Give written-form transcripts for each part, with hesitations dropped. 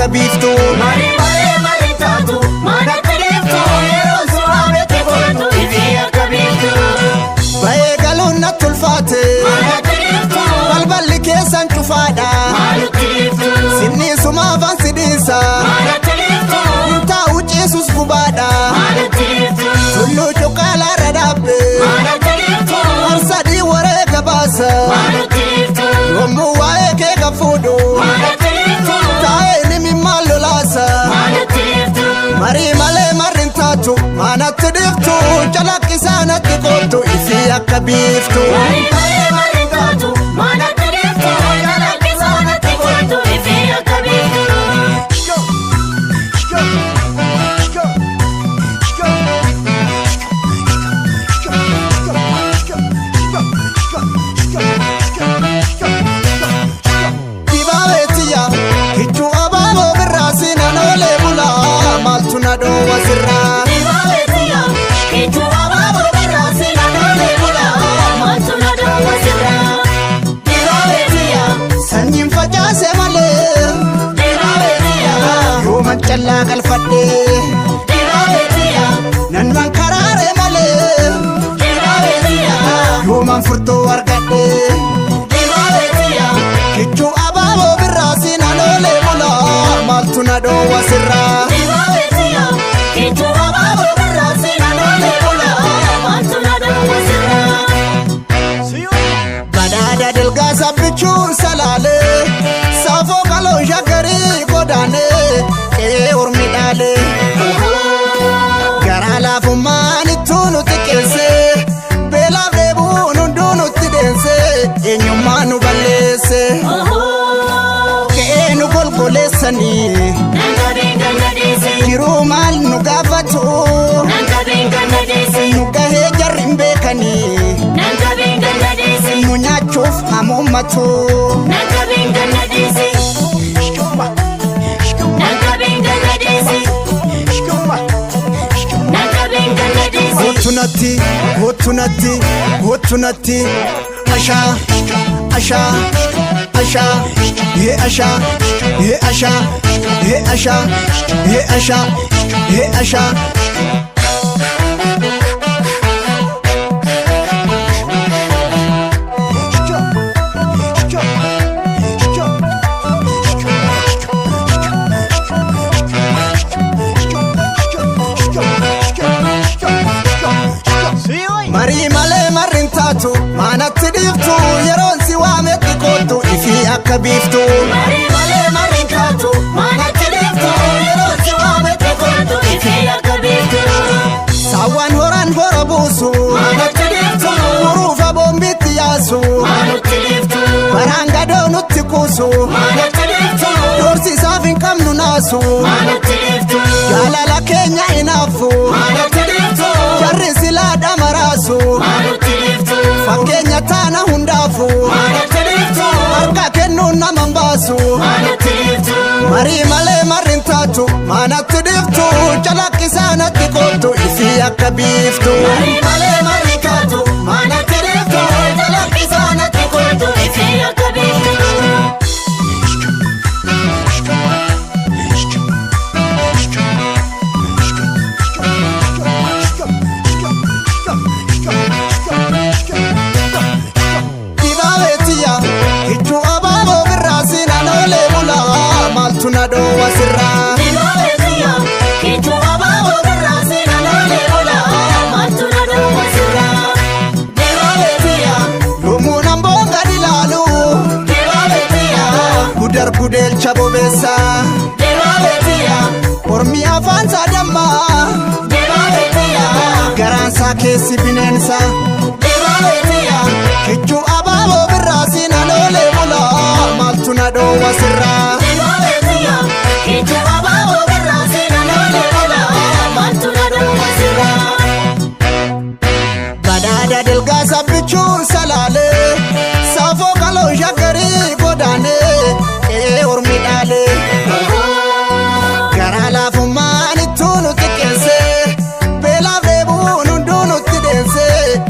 akka biiftu Mari mari taatu mana tiriftu yeroo suwaame tifotu ifi akka biiftu Baye galuun na tulfaate mana tiriftu balballi keessan cufaadha mana tiriftu Sinni sumaafan sidiisa mana tiriftu Taa'u ciisus gubaadha mana tiriftu Tulluu cuqqaalaa irra dhaabbe mana tiriftu Harsadii wareega baasa mana tiriftu Yommuu waa'ee kee gafuudhu mana tiriftu taa'ee ni mimmaan lolaasa mana tiriftu Marii malee marrin taatu manatti dhiiftu calaqqisaa natti qoottu ifi akka biiftu mari taatu mana tiriftu calaqqisaa natti qoottu ifi akka biiftu Dibaabeetiyya kichuu abaaboo birraa siinan oolee bulaa maaltu na dhoowwa sirraa Dibaabeetiyya kichuu abaaboo birraa siinan oolee bulaa maaltu na dhoowwa sirraa Dibaabeetiyya sanyiin facaase malee Dibaabeetiyya yooman callaa galfadhee Dibaabeetiyya nan man karaare malee Dibaabeetiyya yooman furtuu argadhee Dibaabeetiyya kichuu abaaboo birraa siinan oolee bulaa maaltu na dhoowwa sirraa Dibaabeetiyya kichuu abaaboo birraa siinan oolee bulaa maaltu na dhoowwa sirraa Badhaadha dilgaa sabbichuun salaalee saafoo qaloo shaggarii godaanee qe'ee ormi dhaalee garaa laafummaan ittuu nu xiqqeessee beelaaf dheebuun hunduu nutti deensee eenyummaa nu balleessee qe'ee nu golgoleessanii jiruu maal nu gaafatu nu gahee jarri hin beekanii nu nyaachuuf hamuummatu Hotunatti, hotunatti, hotunatti Ashaa, ashaa, ashaa Ye ashaa, ye ashaa, ye ashaa, ye ashaa, ye ashaa Marii malee marrin taatu manatti dhiiftu yeroon si waametti qoottu ifi akka biiftu Mari marin taatu manatti dhiiftu yeroo si waametti qoottu ifi akka biiftu Saawwan horan hora buusu manatti dhiiftu Huruufa boombitti yaasu manatti dhiiftu Baraan gadoo nutti kuusu manatti dhiiftu Doorsisaaf hin qabnu naasu manatti dhiiftu Jaalala keenya hinaafu manatti dhiiftu Jarri silaadha maraasu manatti dhiiftu Fakkeenya taana hundaafu manatti dhiiftu Harka kennuun naman baasu manatti dhiiftu Marii malee marrin taatu manatti dhiiftu calaqqisaa natti qoottu ifi akka biiftu mari taatu manatti dhiiftu calaqqisaa natti qoottu ifi akka biiftu Dibaabeetiyya kichuu abaaboo birraa siinan oolee bulaa maaltu na dhoowwa sirraa Dibaabeetiyya kichuu abaaboo birraa siinan oolee bulaa maaltu na dhoowwa sirraa Dibaabeetiyya yommuu nan boonga ilaalu Dibaabeetiyya gudar gudeelcha bobeessaa Dibaabeetiyya Ormi afaan saadammaa Dibaabeetiyya garaansaa keessi bineensa Dibaabeetiyya kichuu abaaboo birraa siinan oolee bulaa maaltu na dhoowwa sirraa Dibaabeetiyya kichuu abaaboo birraa siinan oolee bulaa maaltu na dhoowwa sirraa Badhaadha dilgaa sabbichuun salaalee saafoo qaloo shaggarii godaanee qe'ee ormi dhaalee garaa laafummaan ittuu nu xiqqeessee beelaaf dheebuun hunduu nutti deensee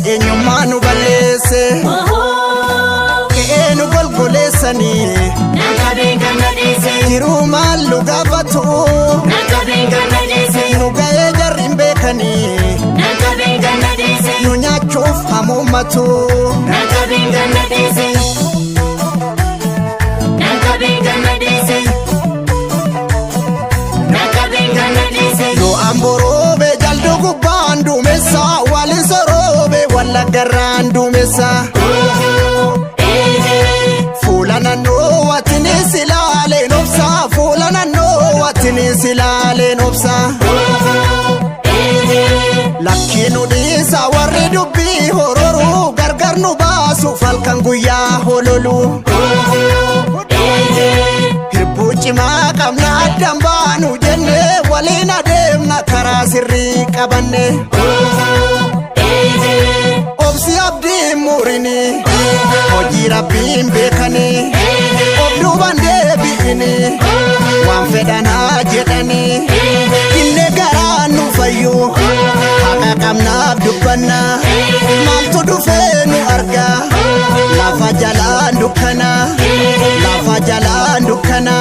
hammatu Nakabiin gammadeesse Nakabiin gammadeesse Nakabiin gammadeesse Yoo amboroobe jaldu gubbaan duumessa waliin soroobe wallaggarraan duumessa Fuula naannoo watinis ilaaleen obsa Fuula naannoo watinis ilaaleen obsa Lakkii nu dhiisa warri dubbii hororuu gargar nu baasuuf halkan guyyaa hololu Hirbuu cimaa qabna addan baanu jenne waliin adeemna karaa sirrii qabanne Obsi abdiin murini hojii rabbiin beekani Obduuban deebi'ini waan fedhanaa jedhani Inni garaan nu fayyu haqa qabnaaf dubbanna Maaltu dhufee nu arga lafa jalaan dukkana Lafa jalaan dukkana